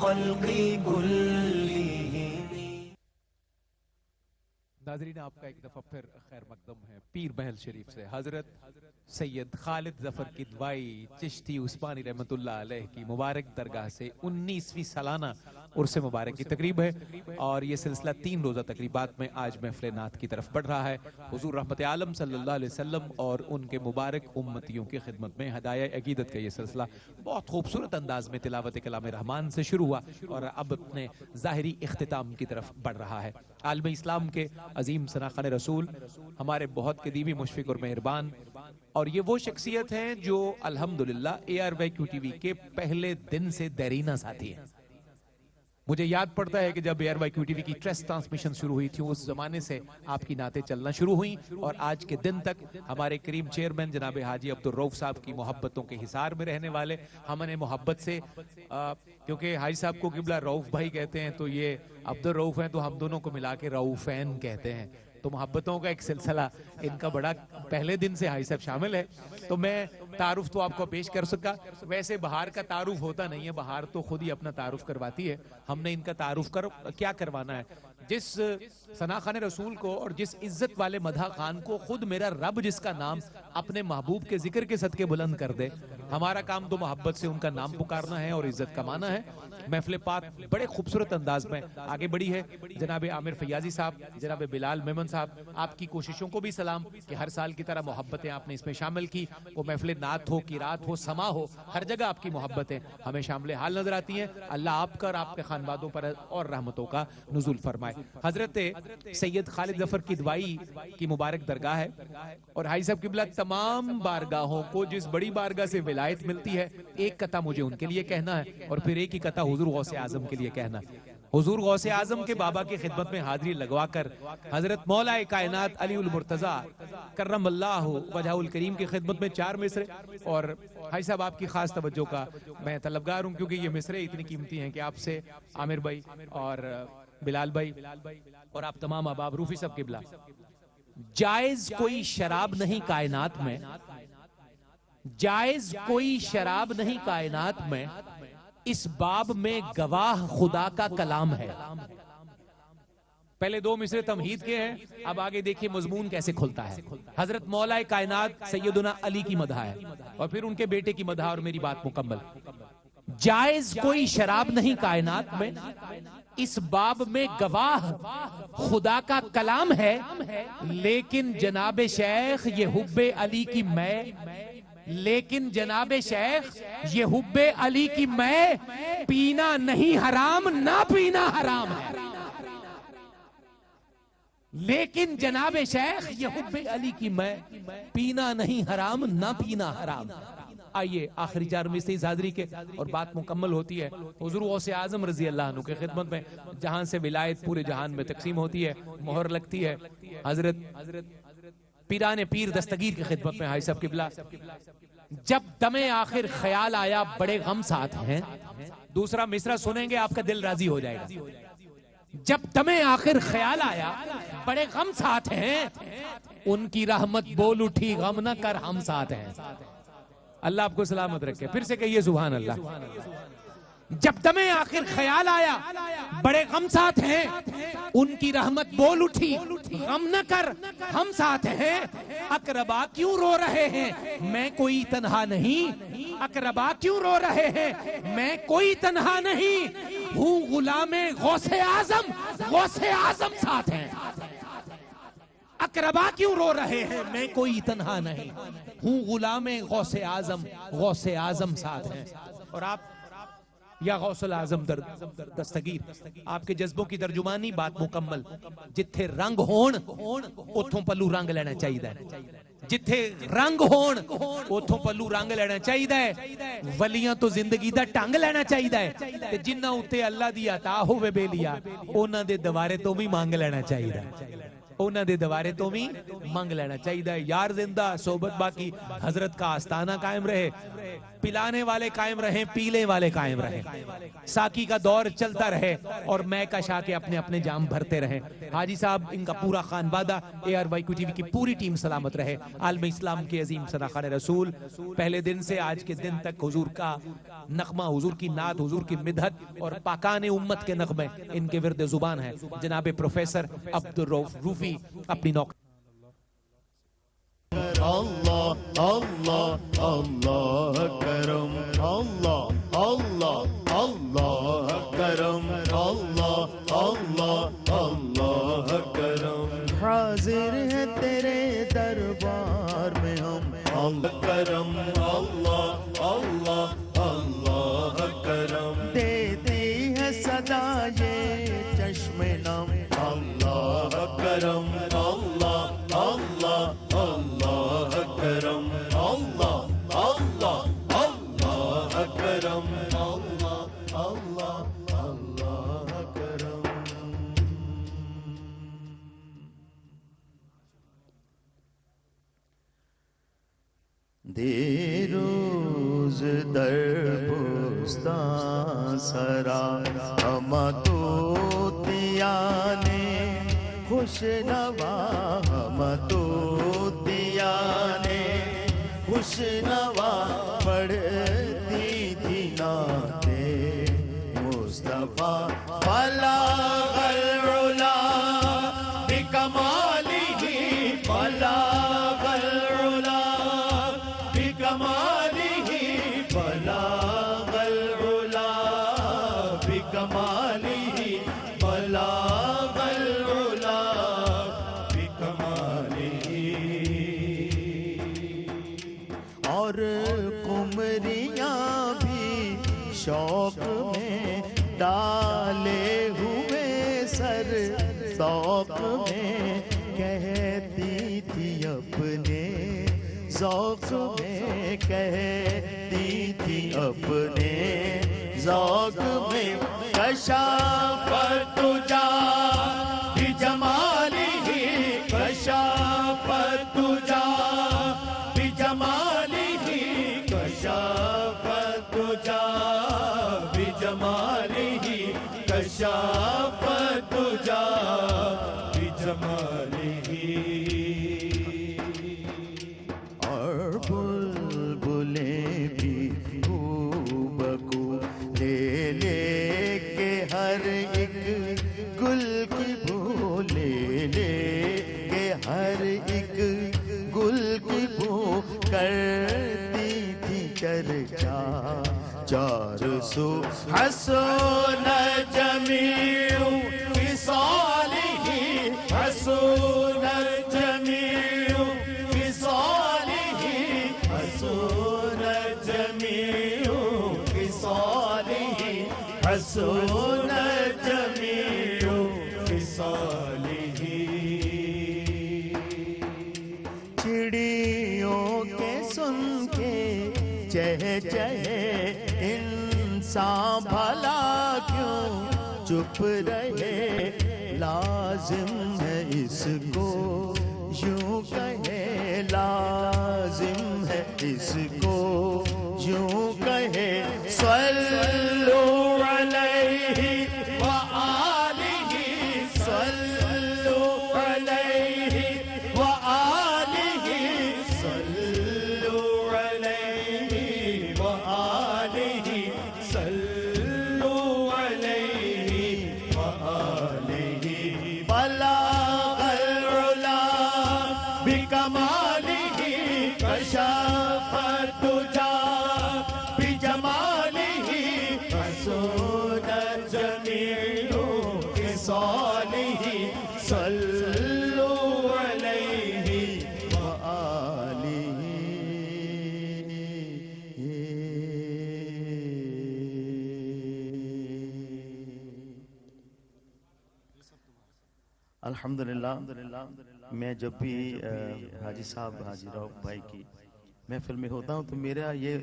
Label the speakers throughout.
Speaker 1: الخلق كلهم.
Speaker 2: ناظرین آپ کا ایک دفعہ پھر خیر مقدم ہے پیر محل شریف سے حضرت سید خالد ظفر کدوائی چشتی عثمانی رحمت اللہ علیہ کی مبارک درگاہ سے 19ویں سالانہ عرس مبارک کی تقریب ہے، اور یہ سلسلہ 3 روزہ تقریبات میں آج محفل نعت کی طرف بڑھ رہا ہے. حضور رحمت عالم صلی اللہ علیہ وسلم اور ان کے مبارک امتیوں کی خدمت میں ہدایہ عقیدت کا یہ سلسلہ بہت خوبصورت انداز میں تلاوت کلام رحمان سے شروع ہوا اور اب اپنے ظاہری اختتام کی طرف بڑھ رہا ہے. عالم اسلام کے عظیم سناخن رسول، ہمارے بہت قدیمی مشفق اور مہربان، اور یہ وہ شخصیت ہیں جو الحمدللہ ARYQ ٹی وی کے پہلے دن سے دیرینہ ساتھی ہیں. مجھے یاد پڑتا ہے کہ جب ARYQ ٹی وی کی ٹریسٹ ٹرانسمیشن شروع ہوئی تھی اس زمانے سے آپ کی نعتیں چلنا شروع ہوئیں، اور آج کے دن تک ہمارے کریم چیئرمین جناب حاجی عبدالرؤف صاحب کی محبتوں کے حصار میں رہنے والے، ہم نے محبت سے کیونکہ حاجی صاحب کو قبلہ رؤف بھائی کہتے ہیں تو یہ عبدالرؤف ہیں تو ہم دونوں کو ملا کے رؤوفین کہتے ہیں، تو محبتوں کا ایک سلسلہ ان کا بڑا پہلے دن سے حاجی صاحب شامل ہے. تو میں تعارف تو آپ کو پیش کر سکا، ویسے بہار کا تعارف ہوتا نہیں ہے، بہار تو خود ہی اپنا تعارف کرواتی ہے، ہم نے ان کا تعارف کیا کروانا ہے. جس ثناخان رسول کو اور جس عزت والے مدح خان کو خود میرا رب جس کا نام اپنے محبوب کے ذکر کے صدقے بلند کر دے، ہمارا کام تو محبت سے ان کا نام پکارنا ہے اور عزت کمانا ہے. محفل پاک بڑے خوبصورت انداز میں آگے بڑھی ہے. جناب عامر فیاضی صاحب، جناب بلال میمن صاحب، آپ کی کوششوں کو بھی سلام کہ ہر سال کی طرح محبتیں آپ نے اس میں شامل کی. وہ محفل نعت ہو، قرات ہو، سما ہو، ہر جگہ آپ کی محبتیں ہمیں شامل حال نظر آتی ہیں. اللہ آپ کا اور آپ کے خاندانوں پر اور رحمتوں کا نزول فرمائے. حضرت سید خالد ظفر کدوائی کی مبارک درگاہ ہے، اور حاجی صاحب قبلہ تمام بارگاہوں کو جس بڑی بارگاہ سے ولایت ملتی ہے، ایک قطعہ مجھے ان کے لیے کہنا ہے اور پھر ایک ہی قطعہ حضور غوث اعظم کے لیے کہنا ہے. حضور غوث اعظم کے بابا کی خدمت میں حاضری لگوا کر حضرت مولا کائنات علی المرتضی کرم اللہ وجہ الکریم کی خدمت میں 4 مصرے، اور حاجی صاحب آپ کی خاص توجہ کا میں طلبگار ہوں کیونکہ یہ مصرے اتنی قیمتی ہیں کہ آپ سے عامر بھائی اور بلال بھائی اور آپ تمام احباب روفی صاحب قبلہ، جائز کوئی شراب نہیں کائنات میں، جائز کوئی شراب نہیں کائنات میں، اس باب میں گواہ خدا کا کلام ہے. پہلے 2 مصرے تمہید کے ہیں، اب آگے دیکھیے مضمون کیسے کھلتا ہے. حضرت مولا کائنات سیدنا علی کی مدح ہے اور پھر ان کے بیٹے کی مدح، اور میری بات مکمل. جائز کوئی شراب نہیں کائنات میں، اس باب میں گواہ خدا کا کلام ہے، لیکن جناب شیخ یہ حب علی کی میں، لیکن جناب شیخ یہ حب علی کی میں پینا نہیں حرام، نہ پینا حرام ہے. لیکن جناب شیخ یہ حب علی کی میں پینا نہیں حرام، نہ پینا حرام. آئیے آخری 4 مصرے اس حاضری کے اور بات مکمل ہوتی ہے. حضور غوث اعظم رضی اللہ عنہ کے خدمت میں جہاں سے ولایت پورے جہان میں تقسیم ہوتی ہے، مہر لگتی ہے. حضرت پیران پیر دستگیر کی خدمت میں حاجی صاحب قبلہ، جب دم آخر خیال آیا بڑے غم ساتھ ہیں. دوسرا مصرع سنیں گے آپ کا دل راضی ہو جائے گا. جب دم آخر خیال آیا بڑے غم ساتھ ہیں، ان کی رحمت بول اٹھی غم نہ کر ہم ساتھ ہیں. اللہ آپ کو سلامت رکھے. پھر سے کہیے سبحان اللہ. جب دم آخر خیال آیا بڑے غم ساتھ ہیں، ان کی رحمت بول اٹھی غم نہ کر ہم ساتھ ہیں. اقربا کیوں رو رہے ہیں میں کوئی تنہا نہیں، اقربا کیوں رو رہے ہیں میں کوئی تنہا نہیں، ہوں غلام غوث اعظم، غوث اعظم ساتھ ہیں. اقربا کیوں رو رہے ہیں میں کوئی تنہا نہیں، ہوں غلام غوث اعظم، غوث اعظم ساتھ ہیں. اور آپ یا غوث الاعظم دستگیر، آپ کے جذبوں کی ترجمانی بات مکمل. جتھے رنگ ہون اتھوں پلو رنگ لینا چاہیے، جتھے رنگ ہون اتھوں پلو رنگ لینا چاہیے. ولیاں تو زندگی دا ٹنگ لینا چاہیے، جنہ اتے اللہ دی عطا ہوئے بے لیا انہاں دے دوارے تو بھی مانگ لینا چاہیے، انہاں دے دوارے تو بھی مانگ لینا چاہیے. یار زندہ صحبت باقی، حضرت کا آستانہ قائم رہے. پلانے والے قائم رہیں، پیلے والے قائم رہیں، ساقی کا دور چلتا رہے اور میں کشا کے اپنے اپنے جام بھرتے رہیں۔ حاجی صاحب، ان کا پورا خانوادہ، ARYQ TV کی پوری ٹیم سلامت رہے۔ عالم اسلام کے عظیم صداقان رسول پہلے دن سے آج کے دن تک حضور کا نغمہ، حضور کی نعت، حضور کی مدحت اور پاکان امت کے نغمے ان کے ورد زبان ہیں۔ جناب پروفیسر عبدالرؤف روفی اپنی نوکری
Speaker 1: اللہ اللہ اللہ کرم، اللہ اللہ اللہ کرم، اللہ اللہ اللہ کرم، حاضر ہے تیرے دربار میں ہم، اللہ کرم، اللہ اللہ اللہ کرم، دیتی ہے صدا یہ چشم نم، اللہ کرم، اللہ اللہ اللہ کرم، اللہ اللہ اللہ کرم، اللہ اللہ اللہ کرم۔ دے روز در بستان سرا ہم تو دیانے خوش نوا، ہم تو دیانے خوش نوا، پڑھتی تھی نعتیں مصطفیٰ، بلغ العلا بکمالہ، بلغ العلا بکمالہ، بلغ العلا بکمالہ، بلغ العلا بکمالہ، اور قمریاں بھی شوق میں ڈالے ہوئے سر ذوق میں، کہتی تھی اپنے ذوق میں، کہتی تھی اپنے ذوق میں، کشافت تجا بجمالہ، کشافت تجا بجمالہ، کشافت تجا بجمالہ، کشافت تجا بجمالہ، اور بلبلیں بھی بکو لے لے کے ہر ایک گل کی بو، لے لے کے ہر ایک گل کی بو، کرتی تھی چرچا چار سو، حسن جمیع خصالہ، حسن جمیع خصالہ، حسن جمیع خصالہ، حسن جمیع خصالہ، چڑیوں کے سن کے چہ چہے انسان بھلا کیوں چپ رہے، لازم ہے اس کو یوں کہے، لازم ہے اس کو یوں کہے، صلو علیہ وآلہ، صلو علیہ وآلہ، صلو علیہ وآلہ، صلو علیہ وآلہ، بلغ العلا بکمالہ، کشافت تجا بجمالہ، حسن جمیع خصالہ، صلو علیہ وآلہ۔ الحمدللہ، میں جب بھی حاجی صاحب، حاجی رؤف بھائی کی محفل میں ہوتا ہوں تو میرا یہ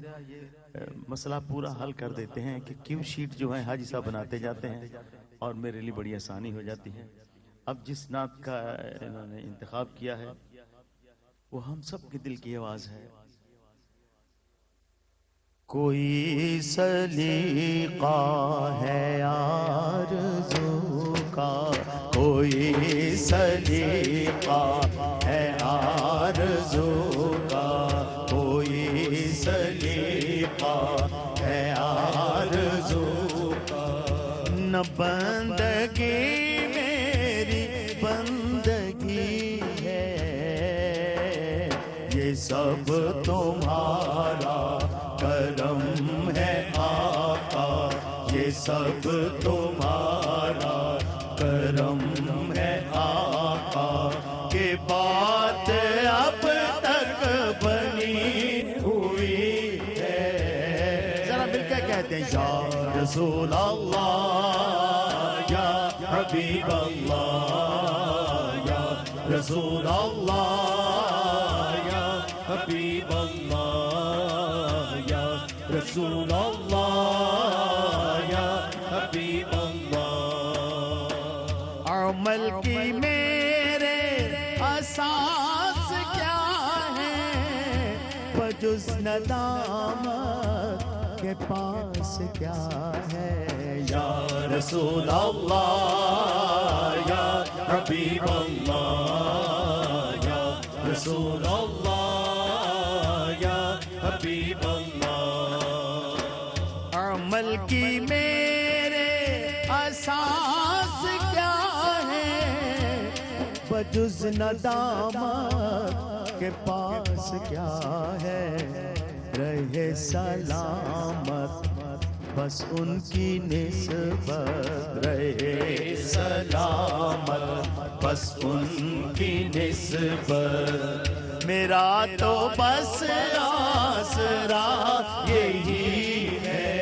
Speaker 1: مسئلہ پورا حل کر دیتے ہیں کہ کیو شیٹ جو ہے حاجی صاحب بناتے جاتے ہیں اور میرے لیے بڑی آسانی ہو جاتی ہے۔ اب جس نعت کا انہوں نے انتخاب کیا ہے وہ ہم سب کے دل کی آواز ہے، کوئی سلیقہ ہے آرزو کا، کوئی سلیقہ ہے آرزو کا، کوئی سلیقہ ہے آرزو کا، نہ بندگی میری بندگی ہے، یہ سب تمہارا کرم ہے آقا، یہ سب تمہارا کرم ہے آقا، کہ بات اب تک بنی ہوئی ہے۔ ذرا مل کے کہتے ہیں یا رسول اللہ یا حبیب اللہ، یا رسول اللہ یا حبیب اللہ، رسول اللہ یا حبیب اللہ۔ عمل کی میرے اساس کیا ہے، بجز ندامت کے پاس کیا ہے، یا رسول اللہ یا حبیب اللہ، یا رسول اللہ یا حبیب اللہ۔ عمل کی میرے اساس کیا ہے، بجز ندامت کے پاس کیا ہے، رہے سلامت بس ان کی نسبت، رہے سلامت بس ان کی نسبت، میرا تو بس آسرا یہی ہے،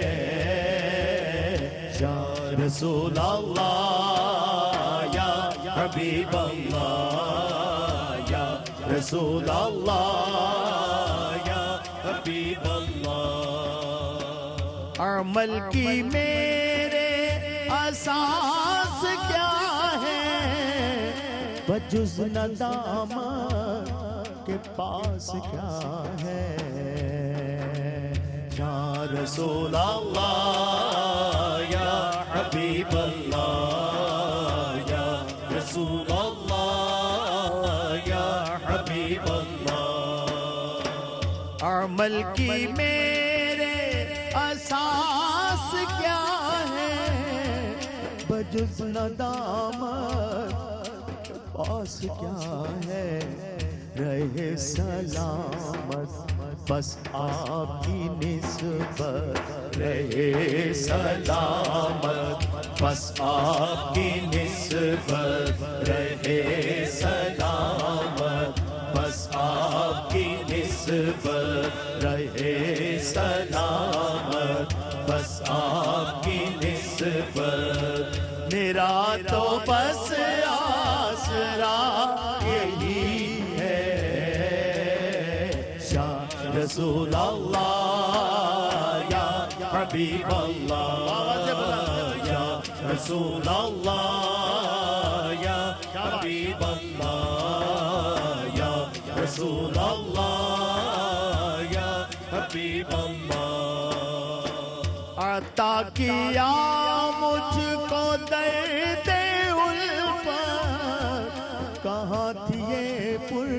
Speaker 1: یا رسول اللہ یا حبیب اللہ، یا رسول اللہ یا حبیب اللہ۔ عمل کی میرے اساس کیا ہے، بجز ندامت کے پاس کیا ہے، یا رسول اللہ یا حبیب اللہ، یا رسول اللہ یا حبیب اللہ۔ عمل کی میرے اساس کیا ہے، بجز ندامت کے پاس کیا ہے، رہے سلامت بس آپ کی نسبت، رہے سلامت بس آپ کی نسبت، رہے سلامت بس آپ کی نسبت، رہے سلامت بس آپ کی نسبت، میرا تو بس آسرا یہی ہے، یا رسول اللہ یا حبیب اللہ، یا رسول اللہ یا حبیب اللہ، یا رسول اللہ یا حبیب اللہ۔ عطا کیا مجھ کو درد الفت، کہاں تھی یہ پر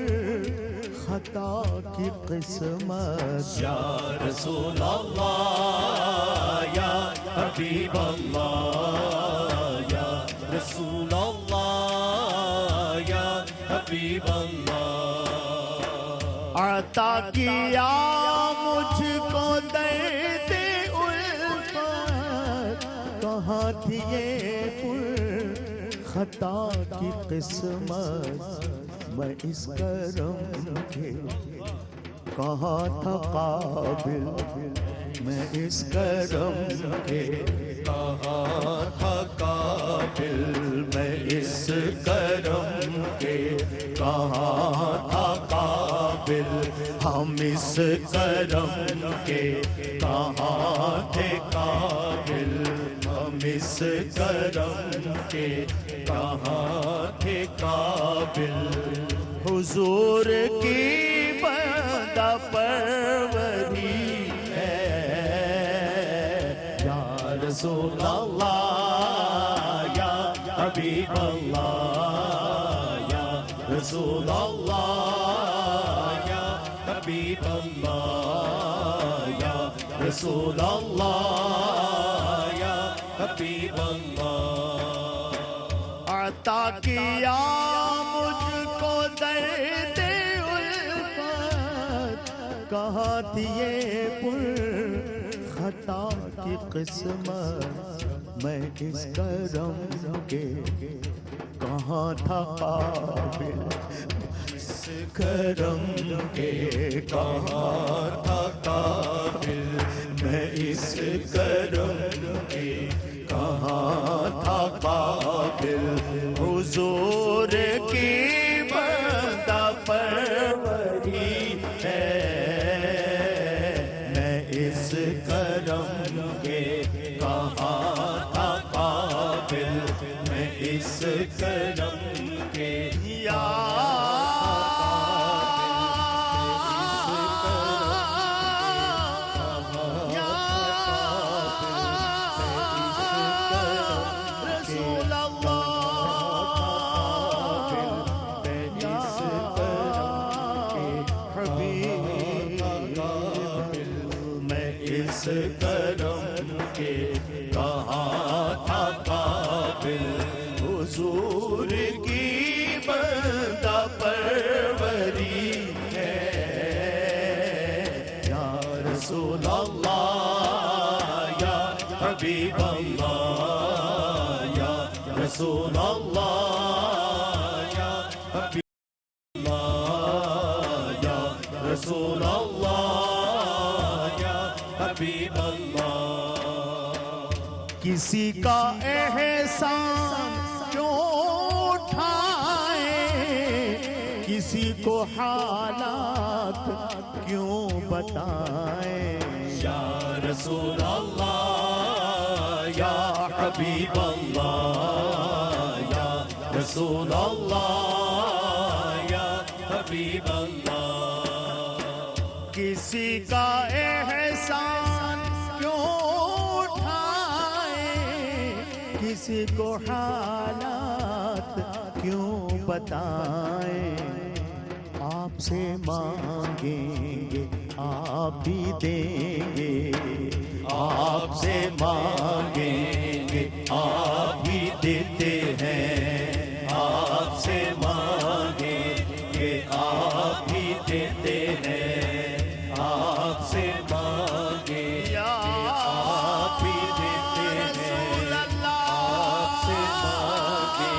Speaker 1: خطا کی قسمت، یا رسول اللہ یا حبیب اللہ، یا رسول اللہ یا حبیب اللہ۔ عطا کیا مجھ کو درد الفت، کہاں تھی یہ پر خطا کی قسمت، میں اس کرم کے کہاں تھا قابل، میں اس کرم کے کہاں تھا قابل، میں اس کرم کے کہاں تھا قابل، ہم اس کرم کے کہاں تھے قابل، ہم اس کرم کے کہاں تھے قابل، حضور کی بندہ پروری ہے، رسول اللہ یا حبیب اللہ یا رسول اللہ یا حبیب اللہ یا رسول اللہ یا حبیب اللہ عطا کیا مجھ کو درد الفت کہا تھی یہ پر خطا کی قسمت میں اس کرم کے کہاں تھا قابل اس کرم کے کہاں تھا قابل میں اس کرم کے کہاں تھا قابل حضور کی بندہ پروری ہے میں اس کرم کے کہاں تھا قابل میں اس کرم کے یا اس کرم کے کہاں تھا قابل حضور کی بندہ پروری ہے یا رسول اللہ یا حبیب اللہ یا رسول اللہ یا حبیب اللہ یا رسول اللہ حبیب اللہ کسی کا احسان کیوں اٹھائے کسی کو حالات کیوں بتائیں یا رسول اللہ یا حبیب اللہ یا رسول اللہ یا حبیب اللہ کسی کا احسان کیوں اٹھائے کسی کو حالات کیوں بتائیں آپ سے مانگیں گے آپ بھی دیں گے آپ سے مانگیں گے آپ بھی دیتے ہیں آپ سے مانگیں گے آپ بھی دیتے ہیں آپ سے مانگے آپ بھی دیتے ہیں آپ سے مانگے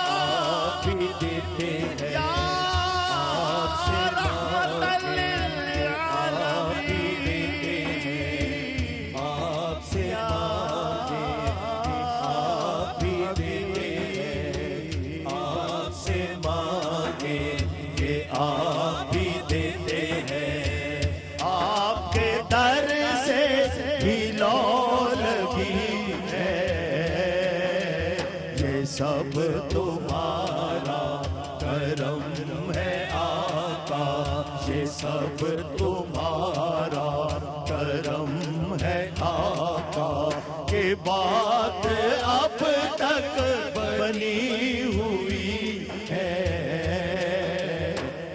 Speaker 1: آپ بھی دیتے ہیں آپ سے مانگے آپ بھی دیتے ہیں آپ سے مانگے آپ بھی دیتے ہیں آپ سے مانگے آپ بھی دیتے ہیں آپ کے در سے ہی لو لگی ہے یہ سب تمہارا کرم ہے آقا یہ سب تمہارا کرم ہے آقا کہ بات اب تک بنی ہوئی ہے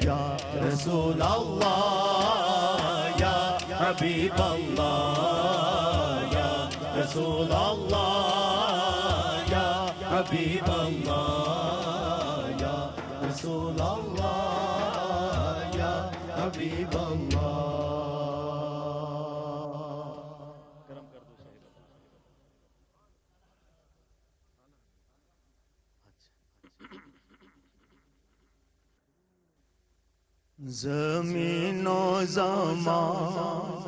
Speaker 1: یا رسول اللہ یا حبیب اللہ یا رسول اللہ یا حبیب اللہ یا رسول اللہ یا حبیب اللہ زمین و زمان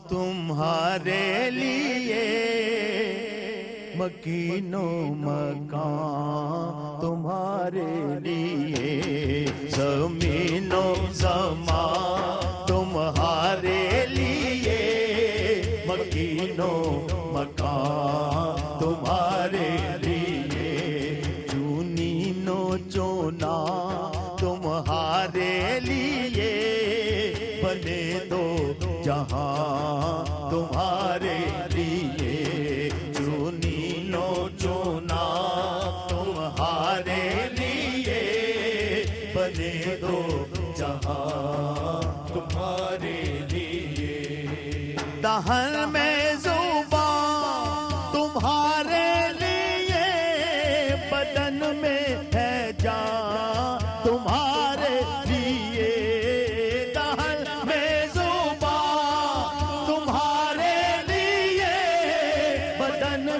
Speaker 1: تمہارے لیے مکین و مکان تمہارے لیے زمین و زمان تمہارے لیے مکین و مکان تمہارے لیے چونین و چونا تمہارے لیے بنے دو جہاں تمہارے لیے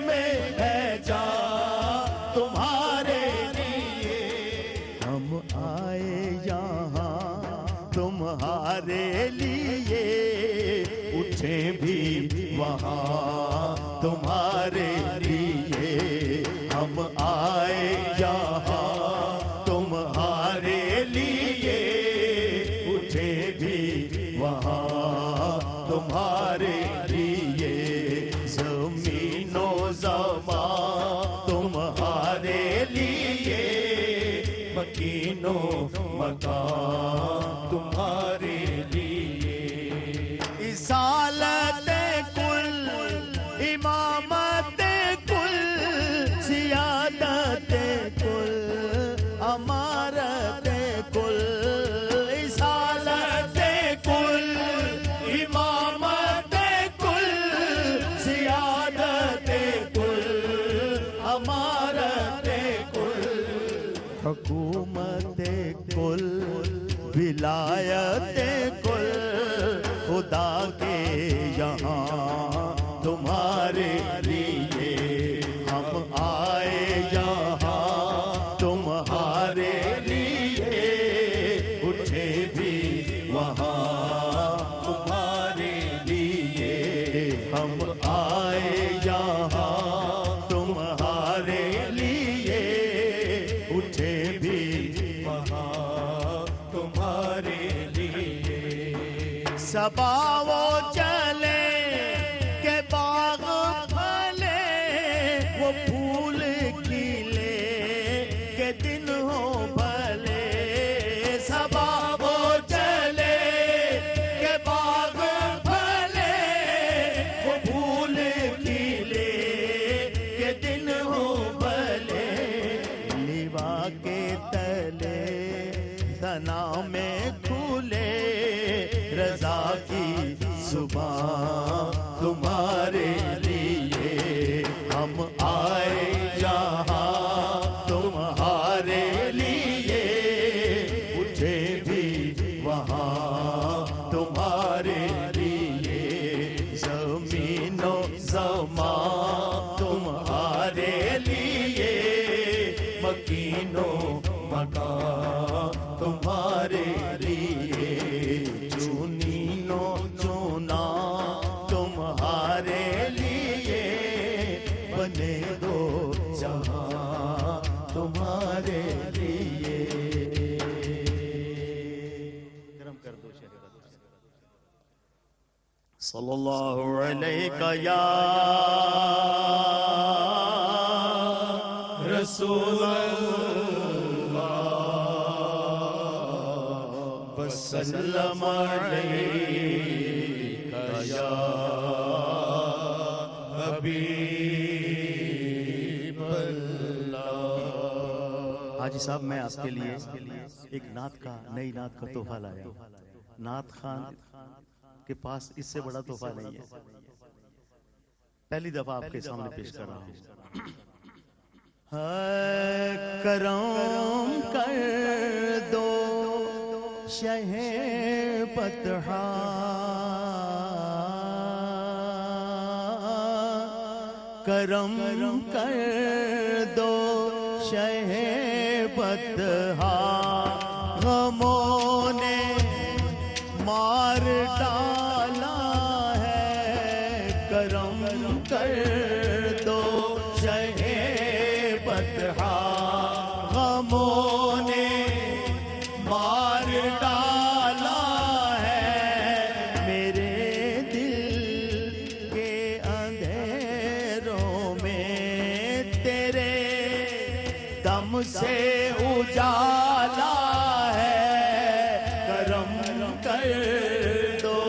Speaker 1: میں ہے جان تمہارے لیے ہم آئے یہاں تمہارے لیے اٹھیں بھی وہاں تمہارے لیے ہم آئے یہاں تمہارے لیے اٹھیں بھی وہاں تمہارے لیے زمین و زمان تمہارے لیے مکین و مکان تمہارے لیے رسالت کل امامت کل سیادت کل امارت کل رسالت کل امامت کل سیادت کل امارت کل حکومت کل ولایت کل خدا کے یہاں تمہارے لیے ہم آئے یہاں تمہارے لیے اٹھے بھی وہاں تمہارے لیے ہم آئے یہاں تمہارے لیے اٹھے بھی وہاں تمہارے لیے صبا وہ چلے کہ باغ پھلے وہ پھول کھلے کہ دن ہو بھلے صبا وہ چلے کہ باغ پھلے وہ پھول کھلے کہ دن ہو بھلے لیوا کے تلے ثنا میں کھلے رضا کی زبان تمہارے لیے ہم آئے یہاں تمہارے لیے اٹھے بھی وہاں تمہارے لیے زمین و زمان تمہارے لیے مکین و مکان تمہارے لیے چنین و چنا تمہارے لیے بنے دو جہاں تمہارے لیے کرم کر دو صلی اللہ علیہ یا رسول وسلم علیک یا حبیب اللہ حاجی صاحب میں آپ کے لیے ایک نعت کا نئی نعت کا تحفہ لایا ہوں نعت خان کے پاس اس سے بڑا تحفہ نہیں ہے پہلی دفعہ آپ کے سامنے پیش کر رہا ہوں کرم کر دو شہ بطحا کرم کر دو شہ بطحا غموں نے مار ڈالا ہے کرم کر دو شہ بطحا غموں نے مار ڈالا ہے میرے دل کے اندھیروں میں تیرے دم سے اجالا ہے کرم کر دو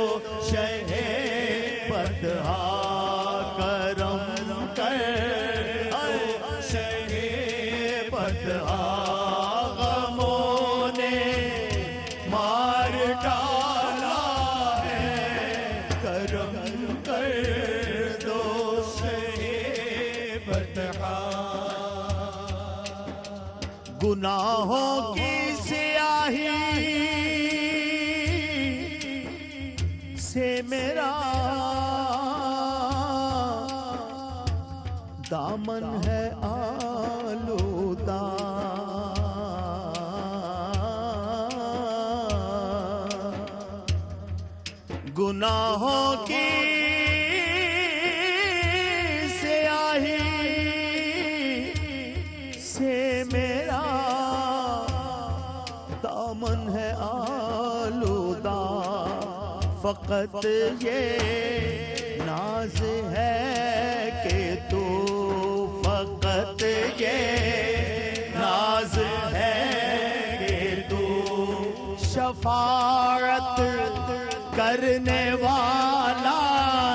Speaker 1: شہ بطحا کرم کر دو شہ بطحا گناہوں کی سیاہی سے میرا دامن ہے آلودہ گناہوں کی سیاہی سے میرا دامن ہے آلودہ فقط یہ ناز ہے کہ تو فقط یہ ناز ہے کہ تو شفاعت کرنے والا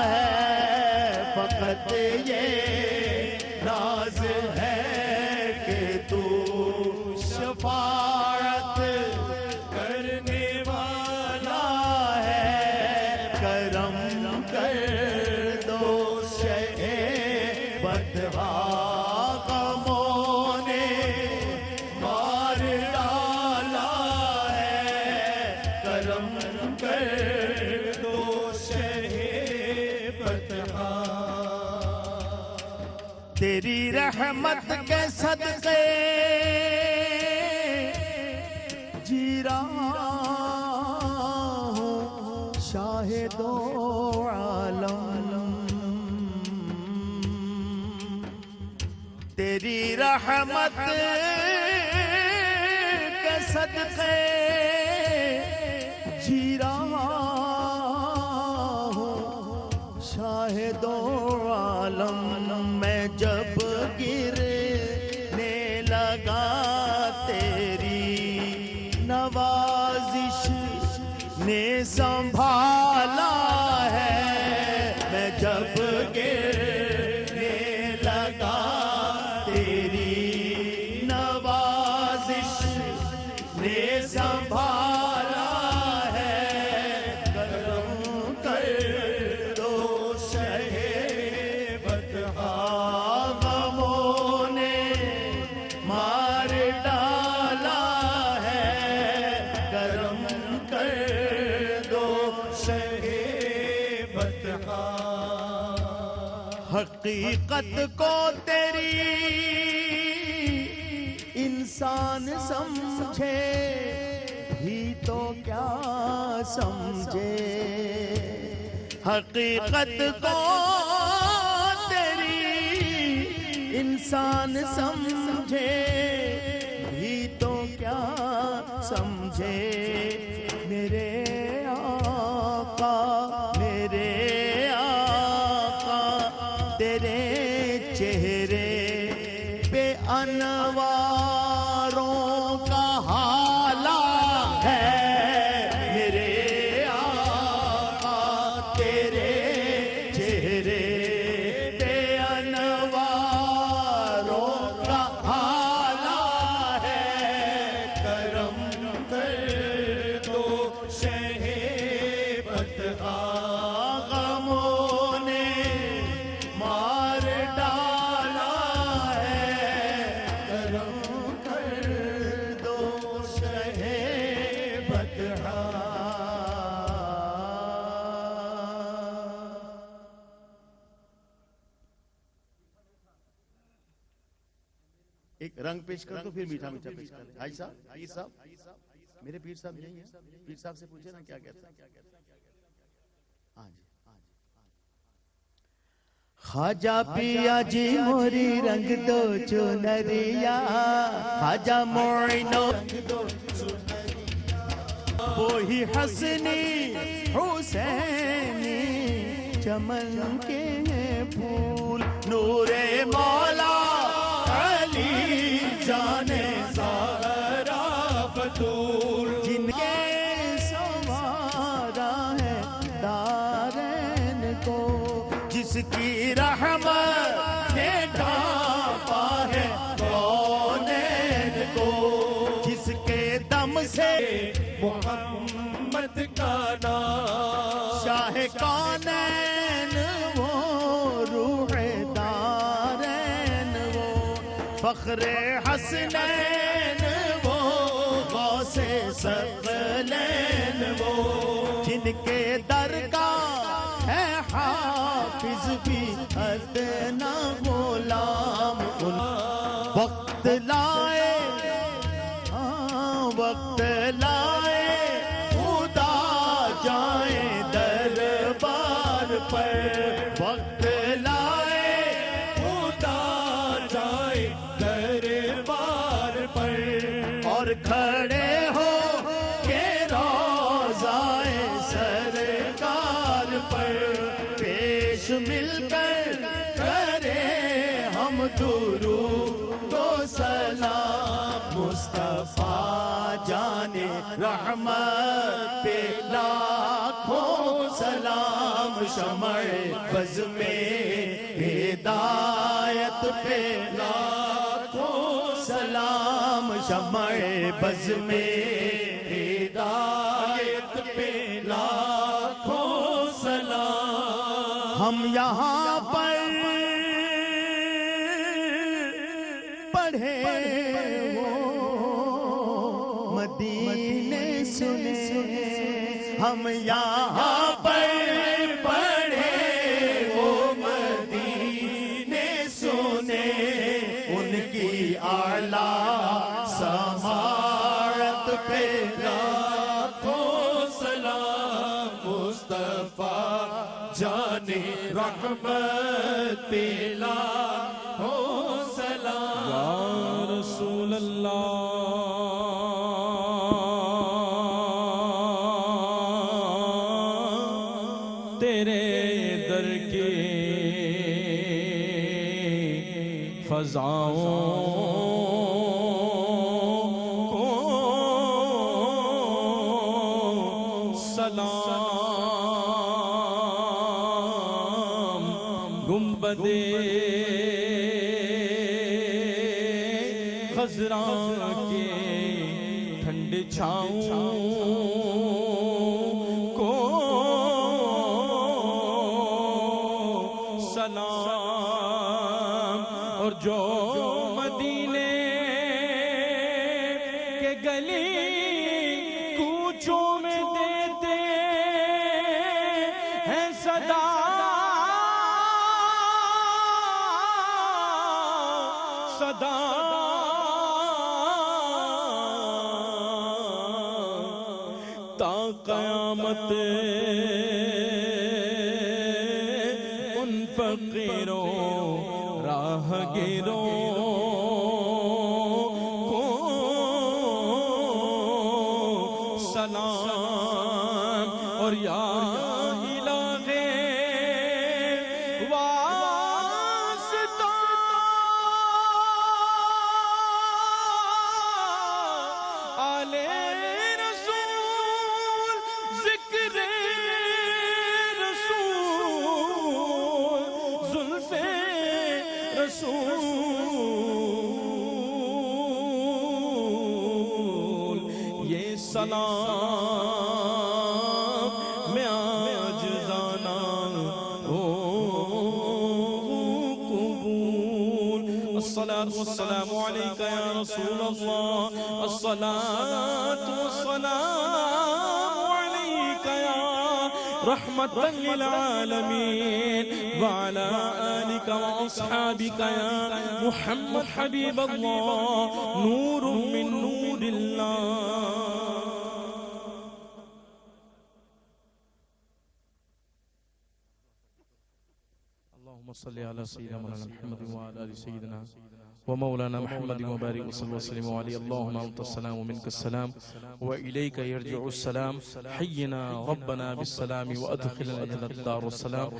Speaker 1: ہے فقط یہ ناز ہے کہ تو شفاعت کرنے والا ہے کرم کر دو شہ بدحا غموں نے مار ڈالا ہے کرم کر تیری رحمت کے صدقے جی رہا ہوں شاہد و عالم تیری رحمت کے صدقے جی رہا ہوں شاہد و عالم میں جب گرنے لگا تیری نوازش نے سنبھالا ہے میں جب گرنے لگا تیری نوازش نے سنبھالا ہے کرم کر دو شہ بدحا غموں نے مار ڈالا ہے کرم کر دو شہ بدحا حقیقت کو تیری انسان سمجھے بھی تو کیا سمجھے حقیقت کو تیری انسان سمجھے بھی تو کیا سمجھے میرے آقا تیرے چہرے پہ انواروں کا حالا ہے میرے آقا تیرے چہرے پہ انواروں کا حالا ہے کرم کر دو شہ بدحا غموں نے مار ڈالا ہے کرم کر دو شہ بدحا ایک رنگ پیش کر تو پھر میٹھا میٹھا پیش کر بھائی صاحب پیر صاحب میرے پیر صاحب یہی ہیں پیر صاحب سے پوچھے نا کیا کہتے ہیں ہاں جی خواجہ پیا جی موری رنگ دو چنریا خواجہ معینو وہی حسنی حسینی چمن کے پھول نور مولا علی جانے زہرا بطول جن کے سوارا ہے دارین کو جس کی رحمت نے ڈھانپا ہے کونین کو جس کے دم سے محمد کا نام شاہ کونین وہ روح دارین وہ فخر حسنین وہ غوث ثقلین وہ جن کے در کا ہے حافظ بھی ادنا غلام وقت لائے وقت لائے خدا جائیں دربار پر وقت لائے خدا جائیں دربار پر اور کھڑے ہو کے روضائے سرکار پر پیش مل کر کرے ہم درود و سلام مصطفیٰ جانے رحمت پہ لاکھوں سلام شمع بز میں ہدایت پہ لاکھوں سلام شمع بز میں ہدایت پہ لاکھوں سلام ہم یہاں پر پڑھے وہ مدینے سنے ہم یہاں پر پڑھے وہ مدینے سنے ان کی اعلیٰ سماعت پہ لاکھوں سلام مصطفیٰ جانے رحمت پہ لاکھوں سلام
Speaker 3: یا رسول اللہ تیرے در کی فضاؤں کو سلام گنبدِ خضرا کے ٹھنڈے چھاؤں کو سلام اور جو مدینے کے گلی کوچوں میں دیتے ہیں صدا صدا تا قیامت ان فقیروں راہ گیروں کو سلام اور یا الہِ واسطہ آل رسول ذکر رسول زلف رسول یہ سلام میں عاجزانہ ہو قبول الصلاة والسلام علیکہ یا رسول اللہ الصلاة والسلام علیکہ یا رحمة للعالمین وعلى آلك وأصحابك يا محمد حبيب الله نور من نور الله اللهم صل على سيدنا محمد وعلى آل سيدنا ومولانا محمد وبارك وصل وسلم عليه اللهم أنت السلام ومنك السلام وإليك يرجع السلام حينا ربنا بالسلام وأدخلنا جنة دار السلام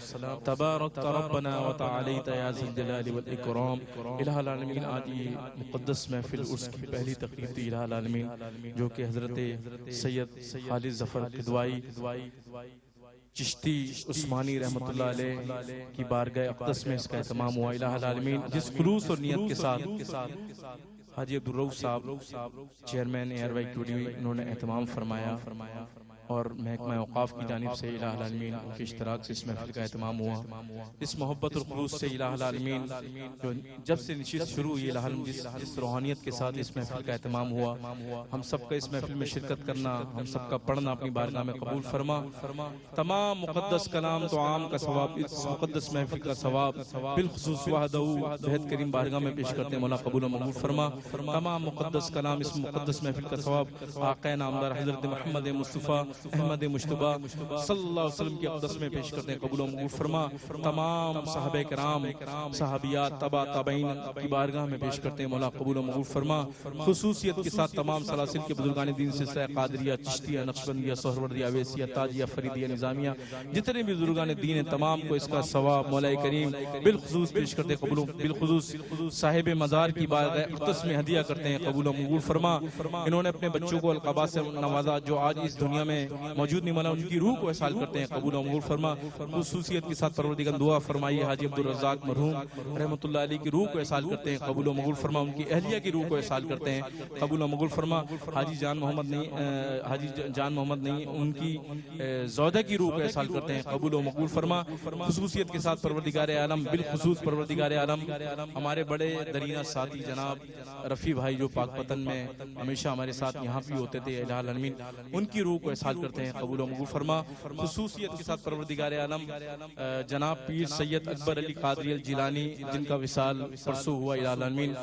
Speaker 3: تبارك ربنا وتعاليت يا ذا الجلال والإكرام الہ العالمین آج یہ مقدس محفل عرس کی پہلی تقریب تھی الہ العالمین جو کہ حضرت سید خالد ظفر قدوائی چشتی عثمانی رحمت اللہ علیہ کی بارگاہ اقدس میں اس کا اہتمام ہوا الہ العالمین جس خلوص اور نیت کے ساتھ حاجی عبدالرؤف صاحب چیئرمین ایئر وائی کیو ڈی انہوں نے اہتمام فرمایا اور محکمہ اوقاف کی جانب سے الہ العالمین کے اشتراک سے اس محفل کا اہتمام ہوا. اس محبت اور خلوص سے الہ العالمین جو جب سے نشست شروع ہوئی الہ العالمین جس روحانیت کے ساتھ اس محفل کا اہتمام ہوا، ہم سب کا اس محفل میں شرکت کرنا، ہم سب کا پڑھنا اپنی بارگاہ میں قبول فرما. تمام مقدس کلام تو عام کا ثواب اس مقدس محفل کا ثواب بالخصوص وحدہ بہت کریم بارگاہ میں پیش کرتے ہیں، مولا قبول و مقبول فرما. تمام مقدس کلام اس مقدس محفل کا ثواب آقا نامدار حضرت محمد مصطفیٰ احمد مجتبیٰ صلی اللہ علیہ وسلم کی اقدس میں پیش کرتے ہیں، قبول و مقبول فرما. تمام صحابہ کرام، صحابیات، تبع تابعین کی بارگاہ میں پیش کرتے ہیں، مولا قبول و مقبول فرما. خصوصیت کے ساتھ تمام سلاسل کے بزرگان دین سے قادریہ، چشتیہ، نقشبندیہ، سہروردیہ، اویسیہ، تاجیہ، فریدیہ، نظامیہ، جتنے بھی بزرگان دین ہیں تمام کو اس کا ثواب مولا کریم بالخصوص پیش کرتے ہیں، قبول و بالخصوص صاحب مزار کی بارگاہ اقدس میں ہدیہ کرتے ہیں، قبول و مقبول فرما. انہوں نے اپنے بچوں کو القابات سے نوازا جو آج اس دنیا میں موجود نہیں، مولا ان کی روح کو احسال کرتے ہیں، قبول و مقبول فرما. خصوصیت کے ساتھ پروردگار دعا فرمائیے حاجی عبدالرزاق مرحوم رحمۃ اللہ علیہ کی روح کو احسال کرتے ہیں، قبول و مقبول فرما. ان کی اہلیہ کی روح کو احسال کرتے ہیں، قبول و مقبول فرما. حاجی جان محمد نہیں ان کی زوجہ کی روح کو احسال کرتے ہیں، قبول و مقبول فرما. خصوصیت کے ساتھ پروردگار عالم بالخصوص پروردگار عالم ہمارے بڑے درینہ ساتھی جناب رفیع بھائی جو پاک پتن میں ہمیشہ ہمارے ساتھ یہاں بھی ہوتے تھے، الہ العالمین ان کی روح کو احسال کرتے ہیں، قبول و مقبول فرما. خصوصیت کے ساتھ پروردگار عالم جناب پیر سید اکبر علی قادری الجیلانی جن کا وصال پرسوں ہوا، الہ العالمین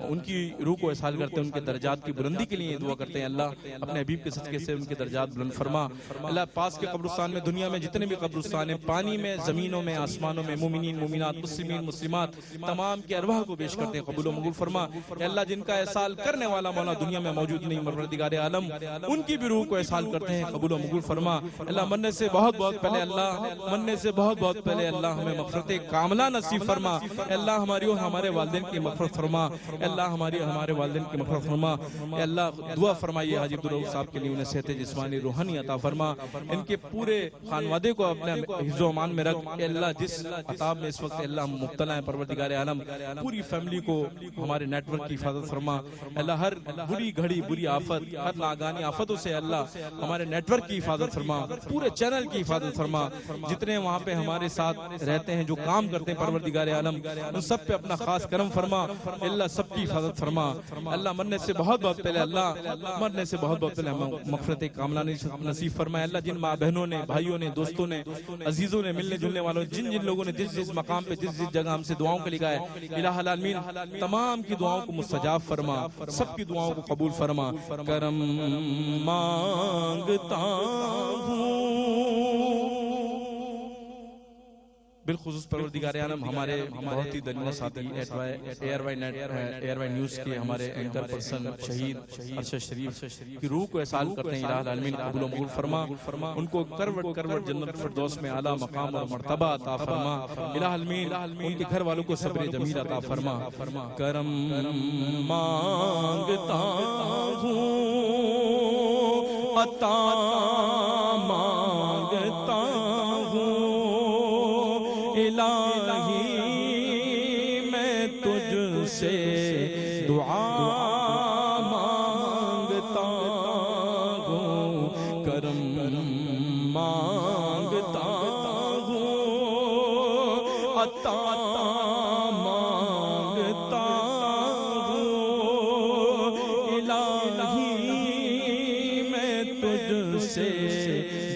Speaker 3: ان کی روح کو احسال کرتے ہیں، ان کے درجات کی بلندی کے لیے دعا کرتے ہیں. اللہ اپنے حبیب کے صدقے سے ان کے درجات بلند فرما. اللہ پاس کے قبرستان میں دنیا میں جتنے بھی قبرستان ہیں، پانی میں، زمینوں میں، آسمانوں میں، مومنین مومنات، مسلمین مسلمات تمام کے ارواح کو پیش کرتے ہیں، قبول و مقبول فرما. اے اللہ جن کا احسال کرنے والا مولا دنیا میں موجود نہیں، پروردگار عالم ان کی بھی روح کو احسال کرتے ہیں، قبول و مقبول فرما. اللہ مرنے سے بہت پہلے اللہ ہمیں مغفرت کاملہ نصیب فرما. اے اللہ ہماری اور ہمارے والدین کی مغفرت فرما. اے اللہ ہمارے والدین کی مغفرت فرما. اے اللہ دعا فرمائیے حاجی عبدالرؤوف صاحب کے لیے، انہیں صحت جسمانی روحانی عطا فرما. ان کے پورے خانوادے کو اپنے حفظ و امان میں رکھ. اے اللہ جس عطاب میں اس وقت اللہ مبتلا ہے پروردگار عالم پوری فیملی کو ہمارے نیٹ ورک کی حفاظت فرما. اللہ ہر بری گھڑی، بری آفت، ہر ناگانی آفتوں سے اللہ ہمارے نیٹ ورک کی حفاظت فرما، پورے چینل کی حفاظت فرما. جتنے وہاں پہ ہمارے ساتھ رہتے ہیں، جو کام کرتے ہیں پروردگار عالم ان سب پہ اپنا خاص کرم فرما. اللہ سب کی حفاظت فرما. اللہ مرنے سے بہت پہلے ہمیں مغفرت کاملہ نصیب فرمائے. اللہ جن ماں بہنوں نے، بھائیوں نے، دوستوں نے، عزیزوں نے، ملنے جلنے والوں جن لوگوں نے جس مقام پہ جس جگہ ہم سے دعاؤں کو لکھا ہے، الہ العالمین تمام کی دعاؤں کو مستجاب فرما، سب کی دعاؤں کو قبول فرما. کرم مانگتا ہوں بالخصوص پروردگار عالم ہمارے بہت ہی درجہ ساتھی ایئر وائی نیوز کے ہمارے اینکر پرسن شہید ارشد شریف کی روح کو احسال کرتے ہیں، الہ العالمین قبول و مقبول فرما. ان کو کروٹ جنت الفردوس میں اعلیٰ مقام اور مرتبہ عطا فرما. الہ العالمین ان کے گھر والوں کو صبر جمیل عطا فرما. کرم مانگتا ہوں، عطا مانگتا ہوں، الہی میں تجھ سے دعا مانگتا ہوں. کرم مانگتا ہوں، عطا مانگتا ہوں، الہی میں تجھ سے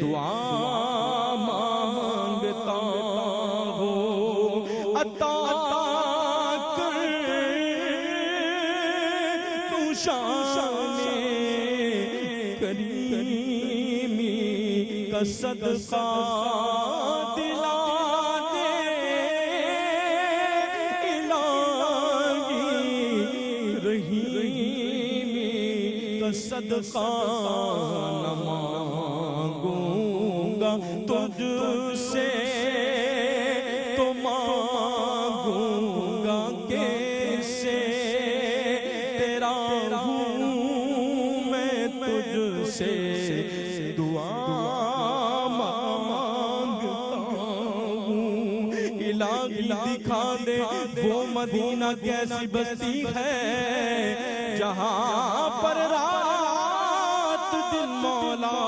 Speaker 3: دعا مانگتا ہوں. عطا کر تو شان کریمی کا صدقہ دلا دے، الہی رحیمی کا صدقہ نہ مانگوں گا تجھ سے، تو مانگوں گا کیسے؟ تیرا ہوں میں تجھ سے دعا مانگتا ہوں. الہی دکھا دے وہ مدینہ کیسی بستی ہے جہاں پر رات دن مولا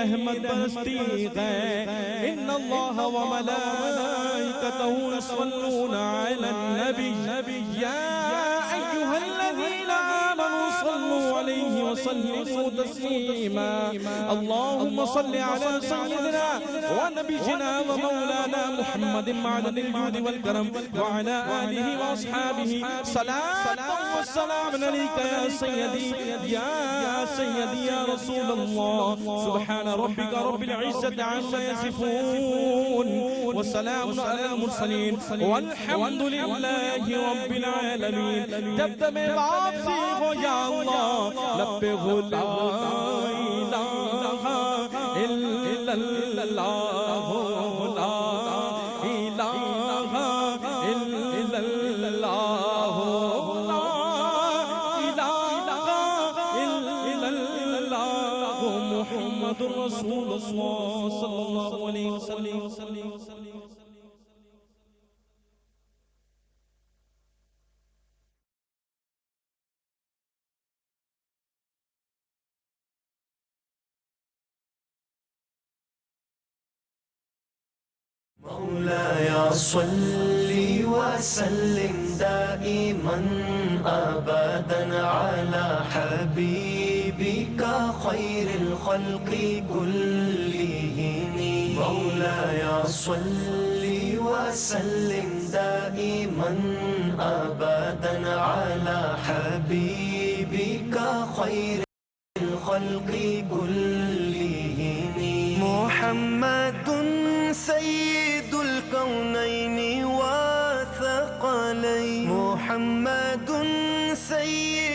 Speaker 3: رحمت برستی ہے ان اللہ وملائکتہ یصلون علی النبی یا ایہا الذین آمنوا صلوا علیہ وسلموا تسلیما اللہم صل علی سیدنا ونبینا ومولانا محمد معدن الجود والکرم وعلى آلہ واصحابہ صلاة والسلام علیکہ یا سیدی یا سیدی یا رسول اللہ سبحان ربک رب العزت عما یصفون والسلام علی المرسلین والحمد للہ رب العالمین جب تمہیں واپسی ہو یا اللہ لبے لا الہ الا اللہ لا الہ الا اللہ محمد رسول اللہ صلی اللہ علیہ وسلم
Speaker 4: مولاي صل وسلم دائما أبدا على حبيبك خير الخلق كلهم مولاي صل وسلم دائما أبدا على حبيبك خير الخلق كلهم محمد سيد الكونين وثقلين محمد سيد